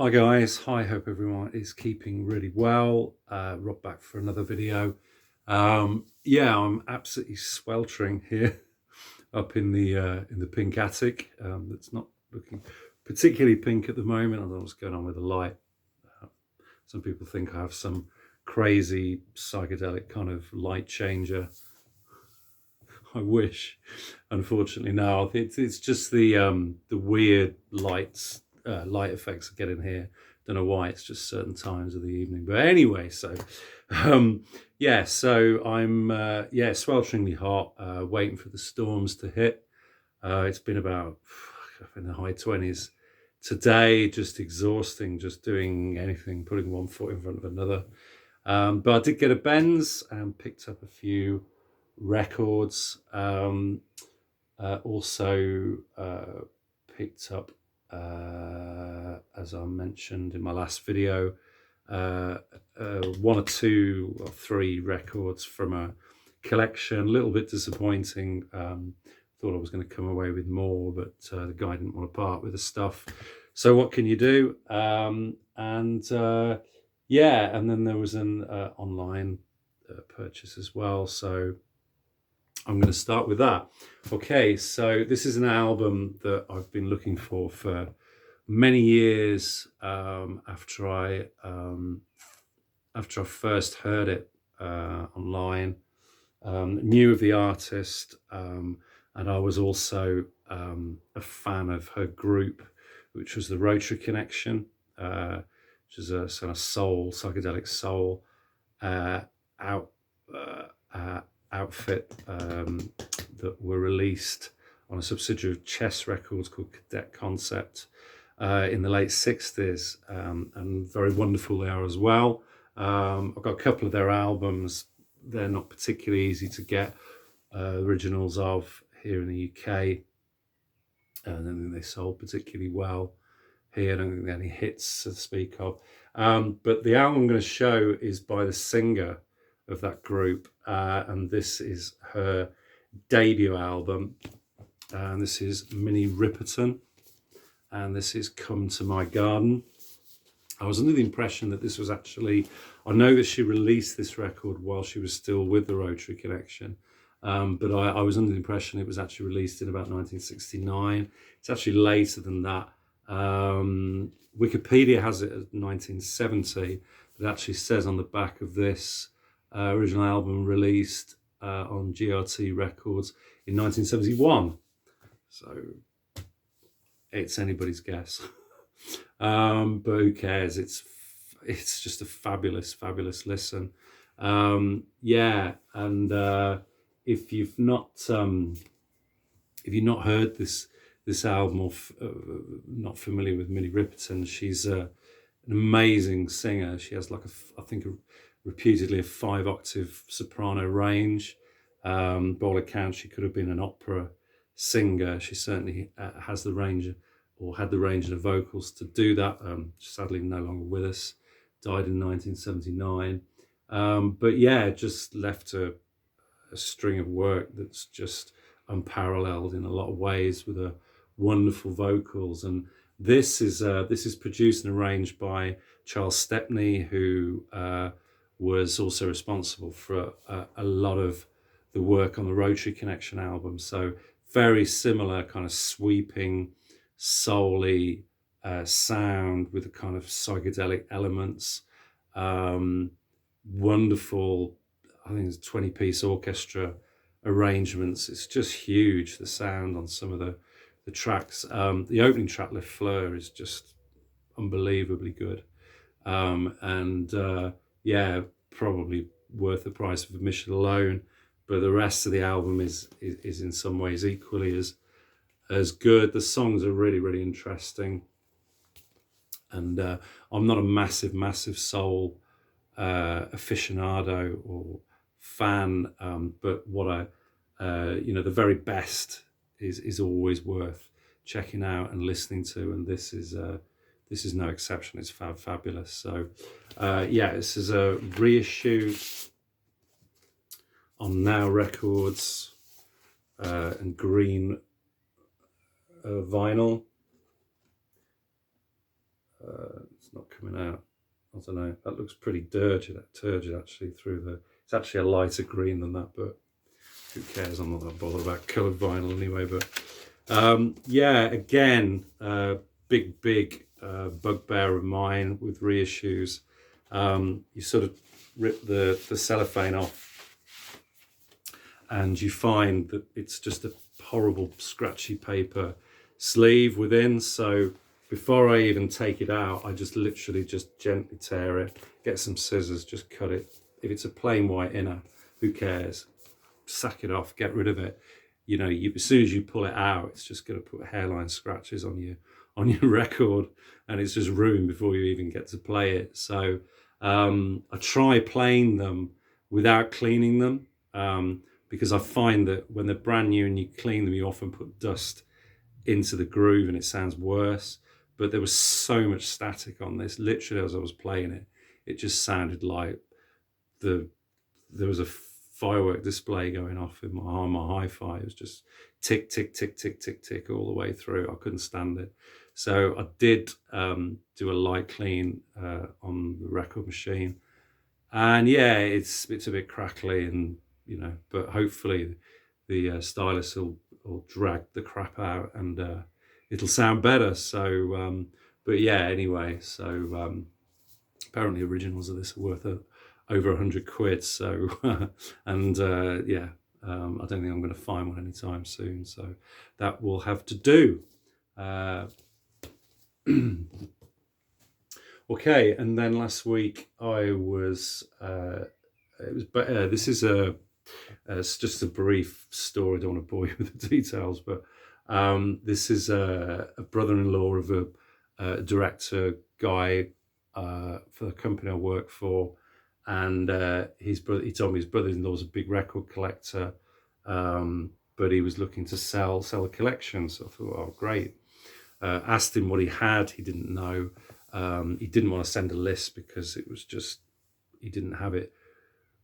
Hi guys, hope everyone is keeping really well. Rob back for another video. Yeah, I'm absolutely sweltering here up in the pink attic. It's not looking particularly pink at the moment. I don't know what's going on with the light. Uh, some people think I have some crazy psychedelic kind of light changer. I wish. Unfortunately, no. It's just the weird light effects I get in here. Don't know why. It's just certain times of the evening. But anyway, um, yeah. So I'm swelteringly hot, waiting for the storms to hit. It's been about in the high 20s today. Just exhausting. Just doing anything, putting one foot in front of another. But I did get a Benz and picked up a few records. Also picked up, as I mentioned in my last video, one or two or three records from a collection. A little bit disappointing. Thought I was going to come away with more, but the guy didn't want to part with the stuff. So what can you do? Yeah, and then there was an online purchase as well. So I'm going to start with that. Okay, so this is an album that I've been looking for many years after I first heard it online. Knew of the artist, and I was also a fan of her group, which was the Rotary Connection, which is a sort of soul, psychedelic soul outfit that were released on a subsidiary of Chess Records called Cadet Concept in the late 60s, and very wonderful they are as well. I've got a couple of their albums. They're not particularly easy to get originals of here in the UK. I don't think they sold particularly well here. I don't think there are any hits to speak of. But the album I'm going to show is by the singer of that group, and this is her debut album, and this is Minnie Riperton, and this is Come to My Garden. I was under the impression that this was actually, I know that she released this record while she was still with the Rotary Connection, but I was under the impression it was actually released in about 1969. It's actually later than that. Wikipedia has it as 1970. It actually says on the back of this original album released on GRT Records in 1971. So it's anybody's guess. But who cares? It's just a fabulous listen. Yeah, and if you've not heard this album or not familiar with Minnie Riperton, she's an amazing singer. She has like I think reputedly a 5-octave soprano range. By all accounts, she could have been an opera singer. She certainly has the range, or had the range of the vocals to do that. Sadly, no longer with us. Died in 1979. But yeah, just left a string of work that's just unparalleled in a lot of ways, with a wonderful vocals. And this is produced and arranged by Charles Stepney, who was also responsible for a lot of the work on the Rotary Connection album. So very similar kind of sweeping, soul-y sound with a kind of psychedelic elements. Wonderful, I think it's 20-piece orchestra arrangements. It's just huge, the sound on some of the tracks. The opening track, Le Fleur, is just unbelievably good. Yeah, probably worth the price of admission alone. But the rest of the album is in some ways equally as good. The songs are really interesting. And I'm not a massive soul aficionado or fan, but what the very best is always worth checking out and listening to, and this is no exception. It's fabulous. So yeah, this is a reissue on Now Records and green vinyl. It's not coming out. I don't know. That looks pretty turgid actually through the. It's actually a lighter green than that, but who cares? I'm not that bothered about coloured vinyl anyway. But yeah, again, big bugbear of mine with reissues. You sort of rip the cellophane off, and you find that it's just a horrible scratchy paper sleeve within. So before I even take it out, I just literally just gently tear it, get some scissors, just cut it. If it's a plain white inner, who cares? Sack it off, get rid of it. You know, as soon as you pull it out, it's just going to put hairline scratches on your record, and it's just ruined before you even get to play it. So I try playing them without cleaning them, because I find that when they're brand new and you clean them, you often put dust into the groove and it sounds worse. But there was so much static on this, literally as I was playing it, it just sounded like there was a firework display going off in my hi-fi. It was just tick, tick, tick, tick, tick, tick all the way through. I couldn't stand it. So I did do a light clean on the record machine. And yeah, it's a bit crackly, and you know, but hopefully the stylus will drag the crap out and it'll sound better. So but yeah, anyway, so apparently originals of this are worth over 100 quid. So and yeah, I don't think I'm going to find one anytime soon, so that will have to do. Okay, and then last week I was this is it's just a brief story. I don't want to bore you with the details, but this is a brother-in-law of a director guy for the company I work for, and his brother. He told me his brother-in-law was a big record collector, but he was looking to sell a collection. So I thought, oh, great. Asked him what he had. He didn't know. He didn't want to send a list because it was just, he didn't have it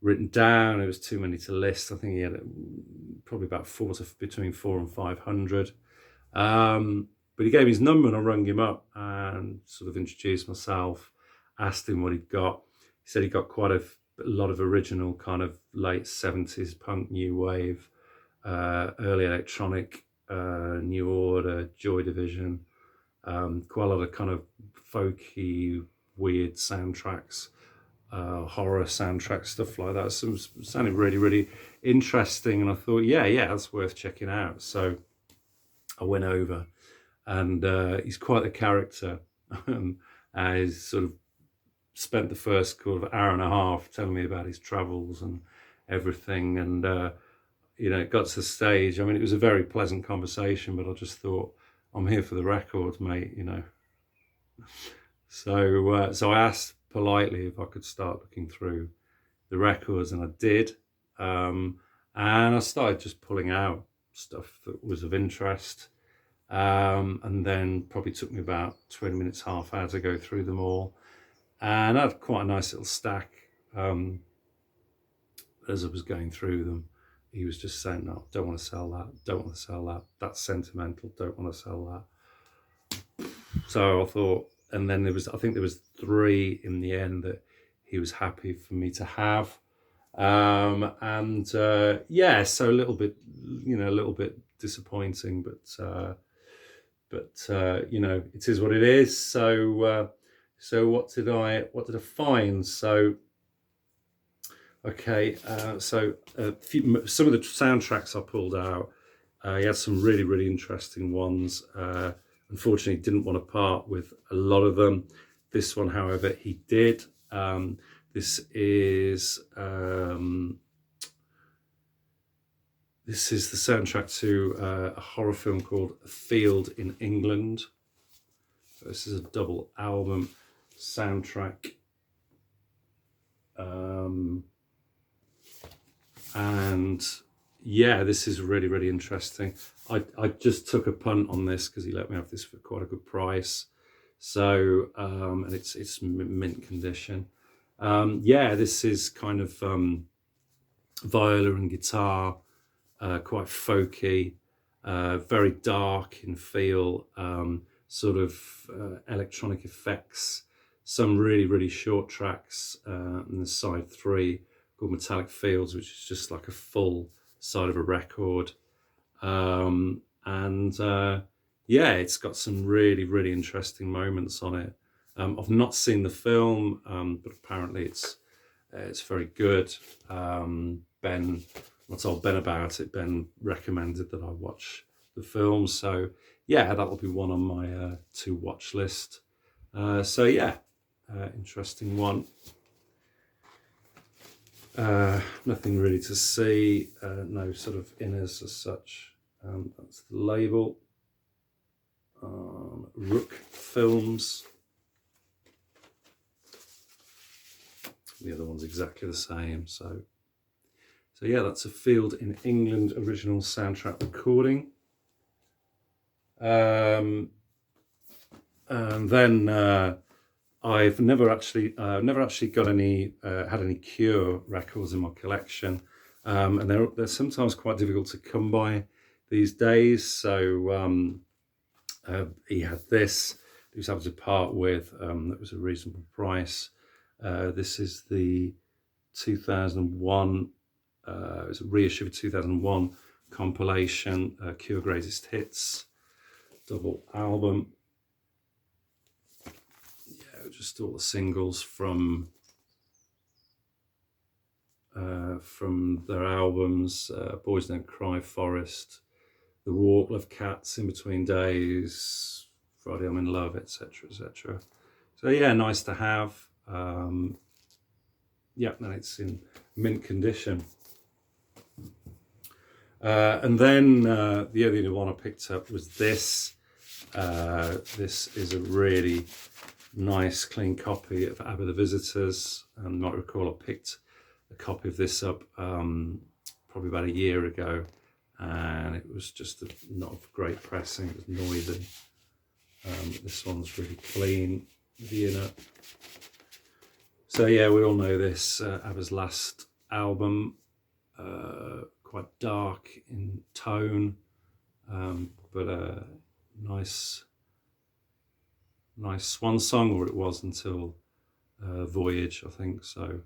written down. It was too many to list. I think he had probably about between 400 and 500. But he gave me his number and I rang him up and sort of introduced myself, asked him what he'd got. He said he got quite a lot of original kind of late 70s punk, new wave, early electronic, New Order, Joy Division, quite a lot of kind of folky, weird soundtracks, horror soundtrack, stuff like that. So it was sounding really, really interesting. And I thought, yeah, that's worth checking out. So I went over, and he's quite the character. He's sort of spent the first sort of hour and a half telling me about his travels and everything. And, you know, it got to the stage. I mean, it was a very pleasant conversation, but I just thought, I'm here for the record, mate, you know. So I asked politely if I could start looking through the records, and I did. And I started just pulling out stuff that was of interest. And then probably took me about 20 minutes, half hour to go through them all. And I had quite a nice little stack. As I was going through them, he was just saying, no, don't want to sell that, don't want to sell that, that's sentimental, don't want to sell that. So I thought, and then I think there was 3 in the end that he was happy for me to have. And yeah, so a little bit disappointing, but you know, it is what it is. So what did I find? So okay, so some of the soundtracks I pulled out, he had some really, really interesting ones. Unfortunately, didn't want to part with a lot of them. This one, however, he did. This is the soundtrack to a horror film called A Field in England. So this is a double album soundtrack. And yeah, this is really, really interesting. I just took a punt on this because he let me have this for quite a good price. So, and it's mint condition. Yeah, this is kind of viola and guitar, quite folky, very dark in feel, sort of electronic effects some really short tracks, and the side 3 called Metallic Fields, which is just like a full side of a record. Yeah, it's got some really interesting moments on it. I've not seen the film, but apparently it's very good. Ben, I told Ben about it. Ben recommended that I watch the film, so yeah, that'll be one on my to watch list. So yeah, interesting one. Nothing really to see, no sort of inners as such. That's the label. Rook Films. The other one's exactly the same. So yeah, that's a Field in England original soundtrack recording. And then I've never actually got any had any Cure records in my collection, and they're sometimes quite difficult to come by these days. So he had this. He was able to part with. That was a reasonable price. This is the 2001. It was a reissue of 2001 compilation, Cure Greatest Hits, double album. Yeah, just all the singles from their albums: Boys Don't Cry, Forest, The Walk, Love Cats, In Between Days, Friday I'm in Love, etc., etc. So yeah, nice to have. Yeah, and it's in mint condition. And then the only one I picked up was this. This is a really nice, clean copy of ABBA The Visitors. And you might recall I picked a copy of this up probably about a year ago, and it was just not of great pressing. It was noisy. This one's really clean, the inner. So yeah, we all know this, ABBA's last album, quite dark in tone, but a nice swan song, or it was until Voyage, I think. So,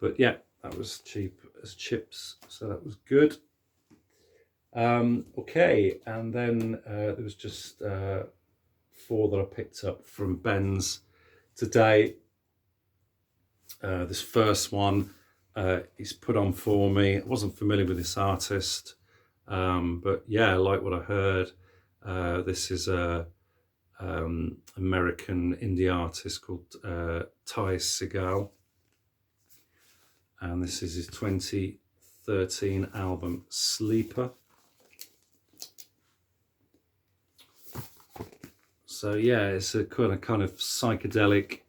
but yeah, that was cheap as chips, so that was good. Okay, and then there was just 4 that I picked up from Ben's today. This first one he's put on for me. I wasn't familiar with this artist, but yeah, I like what I heard. This is a American indie artist called Sigal, and this is his 2013 album Sleeper. So yeah, it's a kind of psychedelic,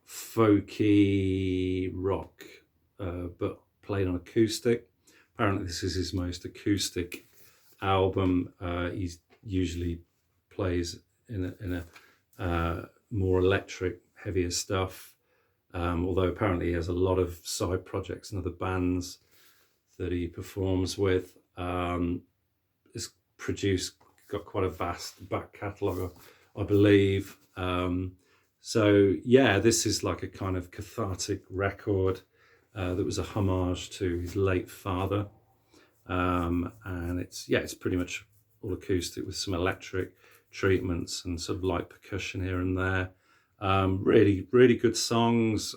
folky rock, but played on acoustic. Apparently this is his most acoustic album. He usually plays in a more electric, heavier stuff, although apparently he has a lot of side projects and other bands that he performs with. It's got quite a vast back catalogue, I believe. So yeah, this is like a kind of cathartic record that was a homage to his late father, and it's pretty much all acoustic with some electric treatments and sort of light percussion here and there. Really good songs.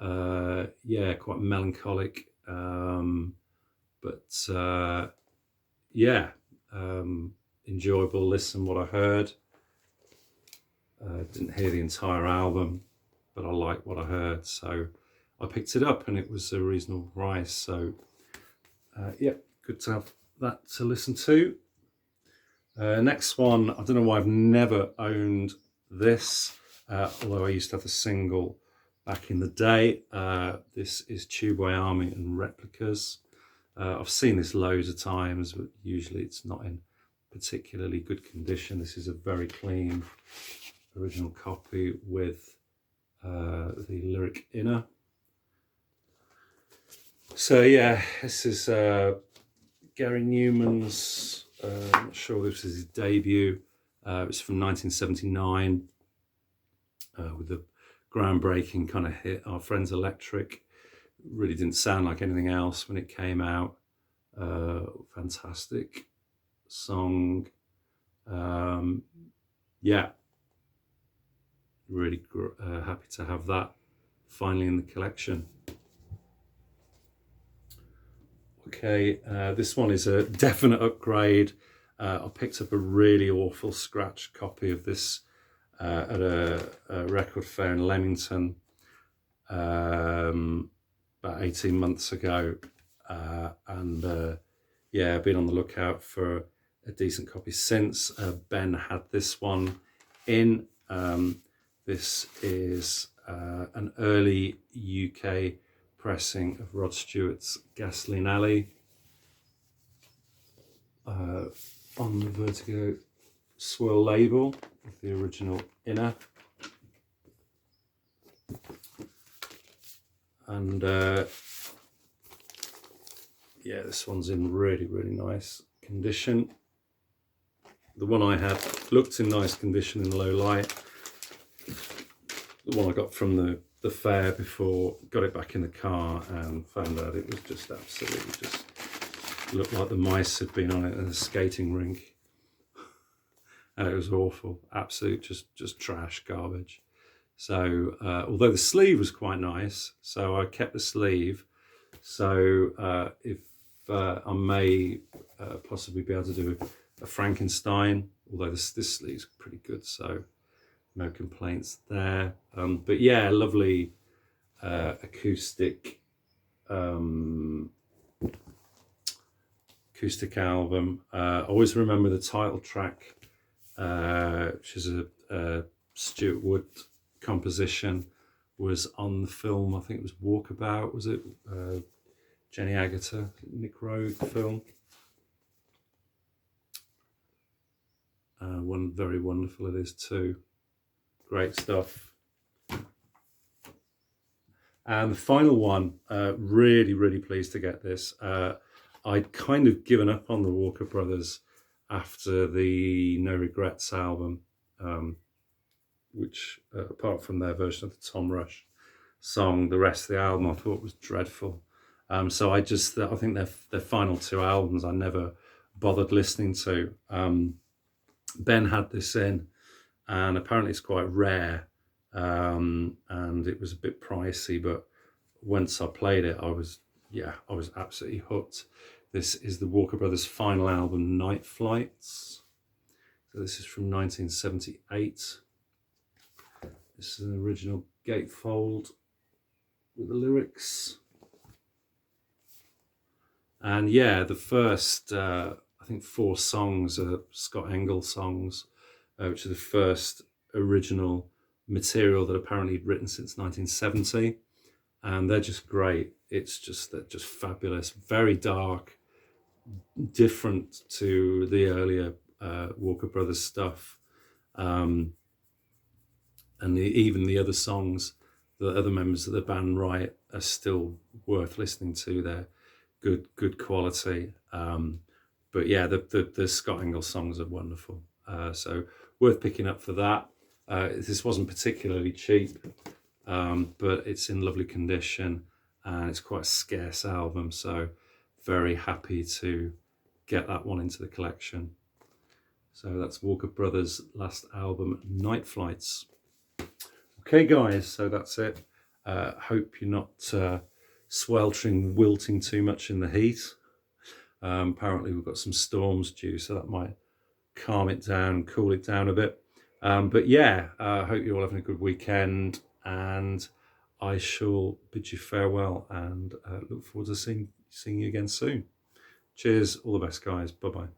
Yeah, quite melancholic, but yeah, enjoyable listen. What I heard. Didn't hear the entire album, but I liked what I heard, so I picked it up, and it was a reasonable price. So yeah, good to have that to listen to. Next one, I don't know why I've never owned this, although I used to have the single back in the day. This is Tubeway Army and Replicas. I've seen this loads of times, but usually it's not in particularly good condition. This is a very clean original copy with the lyric inner. So yeah, this is Gary Newman's, I'm not sure this is his debut. It's from 1979. with the groundbreaking kind of hit Our Friends Electric. Really didn't sound like anything else when it came out. Fantastic song. Yeah, really happy to have that finally in the collection. Okay, this one is a definite upgrade. I picked up a really awful scratch copy of this at a record fair in Leamington about 18 months ago, and yeah, I've been on the lookout for a decent copy since. Ben had this one in. This is an early UK pressing of Rod Stewart's Gasoline Alley on the Vertigo Swirl label with the original inner. And yeah, this one's in really, really nice condition. The one I had looked in nice condition in low light. The one I got from the fair before, got it back in the car and found out it was just absolutely just looked like the mice had been on it in a skating rink. And it was awful, absolute just trash, garbage. So although the sleeve was quite nice, so I kept the sleeve. So if I may possibly be able to do a Frankenstein, although this sleeve's pretty good, so no complaints there. But yeah, lovely acoustic album. I always remember the title track, which is a Stewart Wood composition, was on the film, I think it was Walkabout, was it? Jenny Agutter, Nick Rogue film. One very wonderful it is too. Great stuff. And the final one, really, really pleased to get this. I'd kind of given up on the Walker Brothers after the No Regrets album, which apart from their version of the Tom Rush song, the rest of the album I thought was dreadful. So I think their final two albums I never bothered listening to. Ben had this in, and apparently it's quite rare, and it was a bit pricey, but once I played it, I was absolutely hooked. This is the Walker Brothers' final album, Night Flights. So this is from 1978. This is an original gatefold with the lyrics. And yeah, the first, I think 4 songs are Scott Engel songs, which are the first original material that apparently he'd written since 1970. And they're just great. They're just fabulous, very dark, different to the earlier Walker Brothers stuff. And even the other songs that other members of the band write are still worth listening to. They're good quality. But yeah, the Scott Engel songs are wonderful. So worth picking up for that. This wasn't particularly cheap, but it's in lovely condition and it's quite a scarce album. So very happy to get that one into the collection. So that's Walker Brothers' last album, Night Flights. Okay, guys, so that's it. Hope you're not sweltering, wilting too much in the heat. Apparently we've got some storms due, so that might calm it down, cool it down a bit. But yeah, I hope you're all having a good weekend, and I shall bid you farewell and look forward to seeing you again soon. Cheers, all the best, guys. Bye-bye.